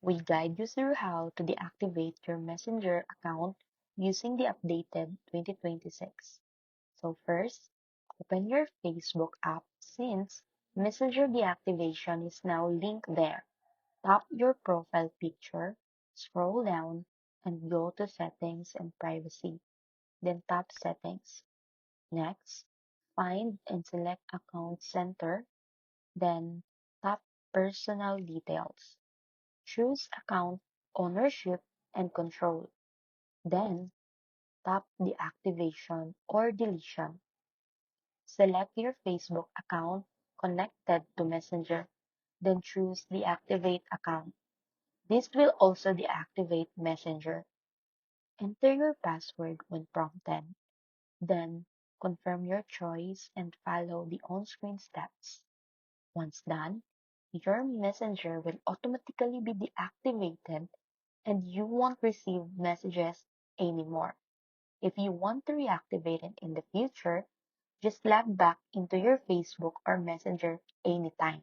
We guide you through how to deactivate your Messenger account using the updated 2026. So first, open your Facebook app since Messenger deactivation is now linked there. Tap your profile picture, scroll down, and go to Settings and Privacy. Then tap Settings. Next, find and select Account Center, then tap Personal Details. Choose Account Ownership and Control. Then tap Deactivation or Deletion. Select your Facebook account connected to Messenger, then choose Deactivate Account. This will also deactivate Messenger. Enter your password when prompted. Then confirm your choice and follow the on-screen steps. Once done, your Messenger will automatically be deactivated and you won't receive messages anymore. If you want to reactivate it in the future, just log back into your Facebook or Messenger anytime.